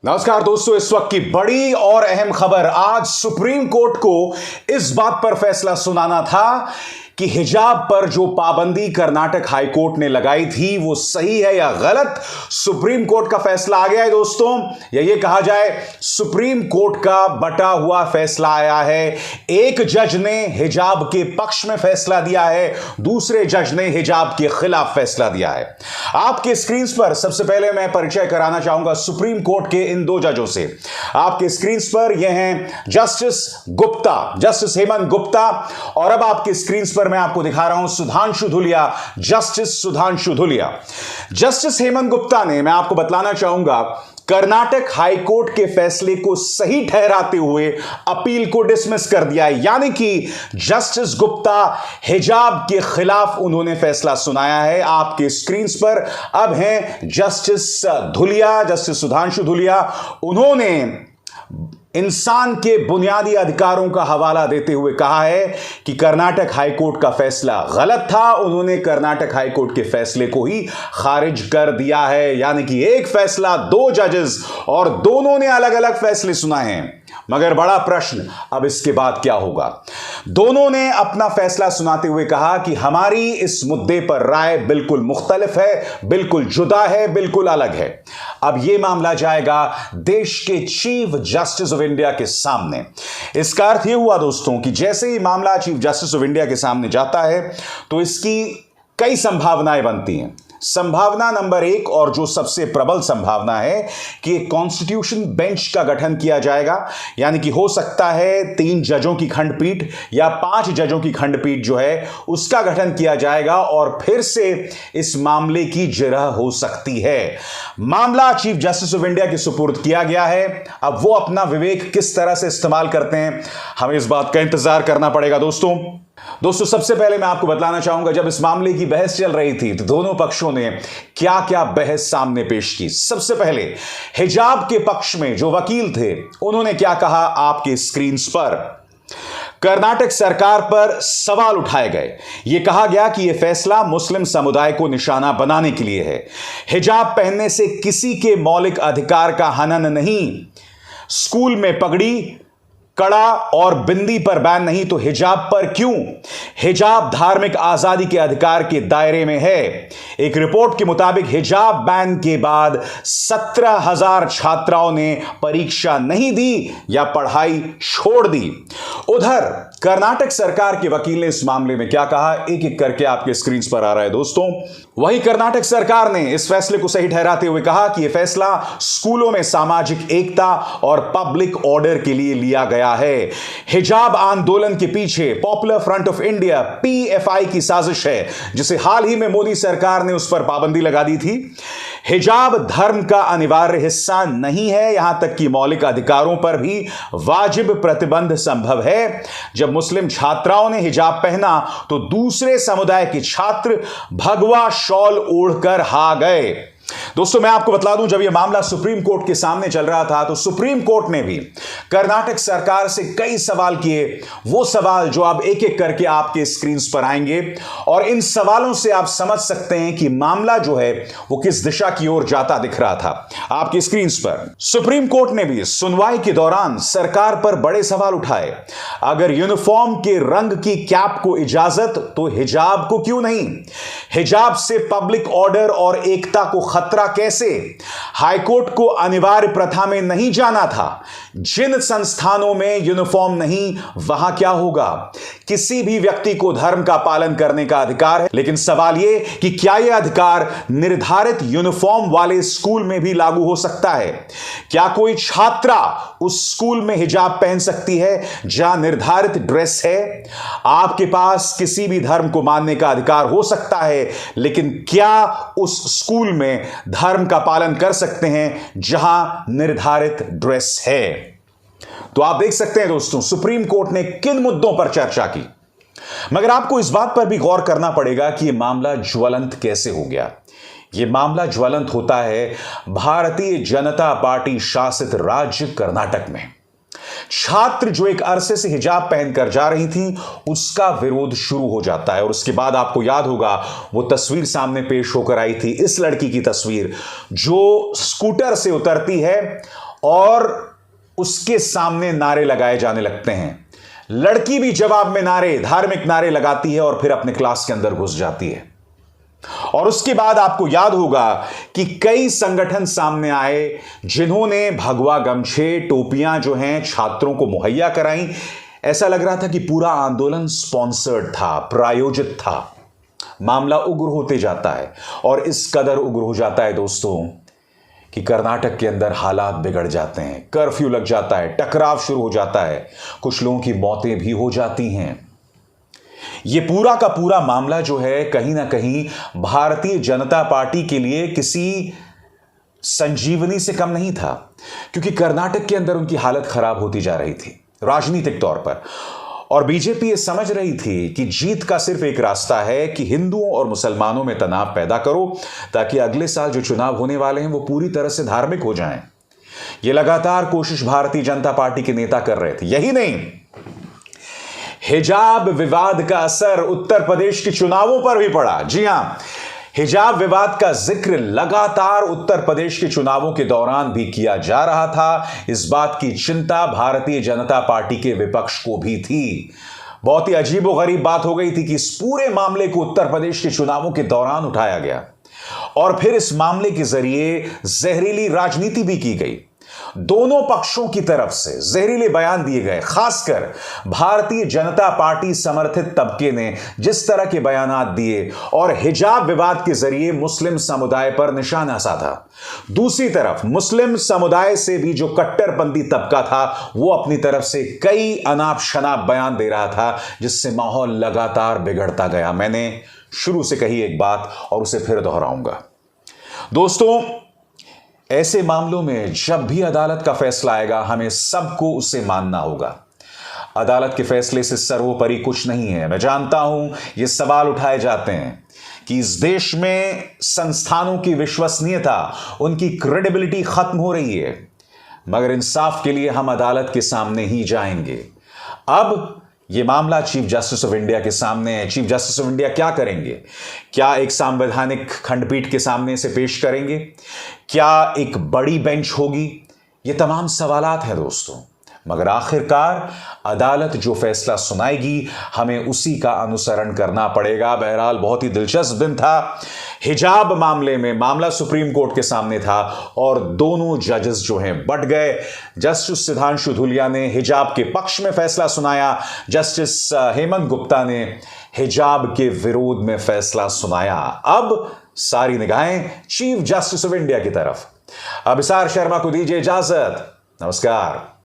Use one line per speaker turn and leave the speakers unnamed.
नमस्कार दोस्तों, इस वक्त की बड़ी और अहम खबर। आज सुप्रीम कोर्ट को इस बात पर फैसला सुनाना था कि हिजाब पर जो पाबंदी कर्नाटक हाई कोर्ट ने लगाई थी वो सही है या गलत। सुप्रीम कोर्ट का फैसला आ गया है दोस्तों, या ये कहा जाए सुप्रीम कोर्ट का बटा हुआ फैसला आया है। एक जज ने हिजाब के पक्ष में फैसला दिया है, दूसरे जज ने हिजाब के खिलाफ फैसला दिया है। आपके स्क्रीन पर सबसे पहले मैं परिचय कराना चाहूंगा सुप्रीम कोर्ट के इन दो जजों से। आपके स्क्रीन पर यह हैं जस्टिस गुप्ता, जस्टिस हेमंत गुप्ता, और अब आपके स्क्रीन पर मैं आपको दिखा रहा हूं सुधांशु धुलिया, जस्टिस सुधांशु धुलिया। जस्टिस हेमंत गुप्ता ने, मैं आपको बतलाना चाहूंगा, कर्नाटक हाई कोर्ट के फैसले को सही ठहराते हुए अपील को डिसमिस कर दिया है। यानी कि जस्टिस गुप्ता हिजाब के खिलाफ उन्होंने फैसला सुनाया है। आपके स्क्रीन पर अब हैं जस्टिस धुलिया, जस्टिस सुधांशु धुलिया। उन्होंने इंसान के बुनियादी अधिकारों का हवाला देते हुए कहा है कि कर्नाटक हाई कोर्ट का फैसला गलत था। उन्होंने कर्नाटक हाई कोर्ट के फैसले को ही खारिज कर दिया है। यानी कि एक फैसला, दो जजेस, और दोनों ने अलग अलग फैसले सुनाए हैं। मगर बड़ा प्रश्न अब इसके बाद क्या होगा। दोनों ने अपना फैसला सुनाते हुए कहा कि हमारी इस मुद्दे पर राय बिल्कुल मुख्तलिफ है, बिल्कुल जुदा है, बिल्कुल अलग है। अब यह मामला जाएगा देश के चीफ जस्टिस ऑफ इंडिया के सामने। इसका अर्थ यह हुआ दोस्तों कि जैसे ही मामला चीफ जस्टिस ऑफ इंडिया के सामने जाता है तो इसकी कई संभावनाएं बनती हैं। संभावना नंबर एक, और जो सबसे प्रबल संभावना है, कि एक कॉन्स्टिट्यूशन बेंच का गठन किया जाएगा। यानी कि हो सकता है 3 जजों की खंडपीठ या 5 जजों की खंडपीठ जो है उसका गठन किया जाएगा और फिर से इस मामले की जिरह हो सकती है। मामला चीफ जस्टिस ऑफ इंडिया के सुपुर्द किया गया है। अब वो अपना विवेक किस तरह से इस्तेमाल करते हैं, हमें इस बात का इंतजार करना पड़ेगा दोस्तों। सबसे पहले मैं आपको बताना चाहूंगा, जब इस मामले की बहस चल रही थी तो दोनों पक्षों ने क्या क्या बहस सामने पेश की। सबसे पहले हिजाब के पक्ष में जो वकील थे उन्होंने क्या कहा, आपके स्क्रीन पर कर्नाटक सरकार पर सवाल उठाए गए। यह कहा गया कि यह फैसला मुस्लिम समुदाय को निशाना बनाने के लिए है। हिजाब पहनने से किसी के मौलिक अधिकार का हनन नहीं। स्कूल में पगड़ी, कड़ा और बिंदी पर बैन नहीं तो हिजाब पर क्यों? हिजाब धार्मिक आजादी के अधिकार के दायरे में है। एक रिपोर्ट के मुताबिक हिजाब बैन के बाद 17,000 छात्राओं ने परीक्षा नहीं दी या पढ़ाई छोड़ दी। उधर कर्नाटक सरकार के वकील ने इस मामले में क्या कहा, एक एक करके आपके स्क्रीन पर आ रहा है दोस्तों। वही कर्नाटक सरकार ने इस फैसले को सही ठहराते हुए कहा कि यह फैसला स्कूलों में सामाजिक एकता और पब्लिक ऑर्डर के लिए लिया गया है। हिजाब आंदोलन के पीछे popular front of India PFI की साजिश है, जिसे हाल ही में मोदी सरकार ने उस पर पाबंदी लगा दी थी। हिजाब धर्म का अनिवार्य हिस्सा नहीं है, यहां तक कि मौलिक अधिकारों पर भी वाजिब प्रतिबंध संभव है। जब मुस्लिम छात्राओं ने हिजाब पहना तो दूसरे समुदाय के छात्र भगवा शॉल ओढ़कर हा गए। दोस्तों मैं आपको बतला दूं, जब यह मामला सुप्रीम कोर्ट के सामने चल रहा था तो सुप्रीम कोर्ट ने भी कर्नाटक सरकार से कई सवाल किए। वो सवाल जो अब एक एक करके आपके स्क्रीन पर आएंगे, और इन सवालों से आप समझ सकते हैं कि मामला जो है वो किस दिशा की ओर जाता दिख रहा था। आपकी स्क्रीन पर सुप्रीम कोर्ट ने भी सुनवाई के दौरान सरकार पर बड़े सवाल उठाए। अगर यूनिफॉर्म के रंग की कैप को इजाजत तो हिजाब को क्यों नहीं? हिजाब से पब्लिक ऑर्डर और एकता को खतरा कैसे? हाईकोर्ट को अनिवार्य प्रथा में नहीं जाना था। जिन संस्थानों में यूनिफॉर्म नहीं वहां क्या होगा? किसी भी व्यक्ति को धर्म का पालन करने का अधिकार है, लेकिन सवाल यह कि क्या यह अधिकार निर्धारित यूनिफॉर्म वाले स्कूल में भी लागू हो सकता है? क्या कोई छात्रा उस स्कूल में हिजाब पहन सकती है जहां निर्धारित ड्रेस है? आपके पास किसी भी धर्म को मानने का अधिकार हो सकता है, लेकिन क्या उस स्कूल में धर्म का पालन कर सकते हैं जहां निर्धारित ड्रेस है? तो आप देख सकते हैं दोस्तों सुप्रीम कोर्ट ने किन मुद्दों पर चर्चा की। मगर आपको इस बात पर भी गौर करना पड़ेगा कि यह मामला ज्वलंत कैसे हो गया। यह मामला ज्वलंत होता है भारतीय जनता पार्टी शासित राज्य कर्नाटक में। छात्र जो एक अरसे से हिजाब पहनकर जा रही थी उसका विरोध शुरू हो जाता है, और उसके बाद आपको याद होगा वो तस्वीर सामने पेश होकर आई थी, इस लड़की की तस्वीर जो स्कूटर से उतरती है और उसके सामने नारे लगाए जाने लगते हैं। लड़की भी जवाब में नारे, धार्मिक नारे लगाती है और फिर अपने क्लास के अंदर घुस जाती है। और उसके बाद आपको याद होगा कि कई संगठन सामने आए जिन्होंने भगवा गमछे, टोपियां जो हैं छात्रों को मुहैया कराई। ऐसा लग रहा था कि पूरा आंदोलन स्पॉन्सर्ड था, प्रायोजित था। मामला उग्र होते जाता है और इस कदर उग्र हो जाता है दोस्तों कि कर्नाटक के अंदर हालात बिगड़ जाते हैं। कर्फ्यू लग जाता है, टकराव शुरू हो जाता है, कुछ लोगों की मौतें भी हो जाती हैं। यह पूरा का पूरा मामला जो है कहीं ना कहीं भारतीय जनता पार्टी के लिए किसी संजीवनी से कम नहीं था, क्योंकि कर्नाटक के अंदर उनकी हालत खराब होती जा रही थी राजनीतिक तौर पर। और बीजेपी ये समझ रही थी कि जीत का सिर्फ एक रास्ता है कि हिंदुओं और मुसलमानों में तनाव पैदा करो, ताकि अगले साल जो चुनाव होने वाले हैं वो पूरी तरह से धार्मिक हो जाएं। ये लगातार कोशिश भारतीय जनता पार्टी के नेता कर रहे थे। यही नहीं, हिजाब विवाद का असर उत्तर प्रदेश के चुनावों पर भी पड़ा। जी हां, हिजाब विवाद का जिक्र लगातार उत्तर प्रदेश के चुनावों के दौरान भी किया जा रहा था। इस बात की चिंता भारतीय जनता पार्टी के विपक्ष को भी थी। बहुत ही अजीबोगरीब बात हो गई थी कि इस पूरे मामले को उत्तर प्रदेश के चुनावों के दौरान उठाया गया और फिर इस मामले के जरिए जहरीली राजनीति भी की गई। दोनों पक्षों की तरफ से जहरीले बयान दिए गए। खासकर भारतीय जनता पार्टी समर्थित तबके ने जिस तरह के बयानात दिए और हिजाब विवाद के जरिए मुस्लिम समुदाय पर निशाना साधा। दूसरी तरफ मुस्लिम समुदाय से भी जो कट्टरपंथी तबका था वो अपनी तरफ से कई अनाप शनाप बयान दे रहा था, जिससे माहौल लगातार बिगड़ता गया। मैंने शुरू से कही एक बात और उसे फिर दोहराऊंगा। दोस्तों, ऐसे मामलों में जब भी अदालत का फैसला आएगा हमें सबको उसे मानना होगा। अदालत के फैसले से सर्वोपरि कुछ नहीं है। मैं जानता हूं ये सवाल उठाए जाते हैं कि इस देश में संस्थानों की विश्वसनीयता, उनकी क्रेडिबिलिटी खत्म हो रही है, मगर इंसाफ के लिए हम अदालत के सामने ही जाएंगे। अब यह मामला चीफ जस्टिस ऑफ इंडिया के सामने है। चीफ जस्टिस ऑफ इंडिया क्या करेंगे? क्या एक संवैधानिक खंडपीठ के सामने इसे पेश करेंगे? क्या एक बड़ी बेंच होगी? ये तमाम सवालात हैं दोस्तों, मगर आखिरकार अदालत जो फैसला सुनाएगी हमें उसी का अनुसरण करना पड़ेगा। बहरहाल बहुत ही दिलचस्प दिन था। हिजाब मामले में मामला सुप्रीम कोर्ट के सामने था और दोनों जजेस जो हैं बट गए। जस्टिस सुधांशु धूलिया ने हिजाब के पक्ष में फैसला सुनाया, जस्टिस हेमंत गुप्ता ने हिजाब के विरोध में फैसला सुनाया। अब सारी निगाहें चीफ जस्टिस ऑफ इंडिया की तरफ। अभिसार शर्मा को दीजिए इजाजत। नमस्कार।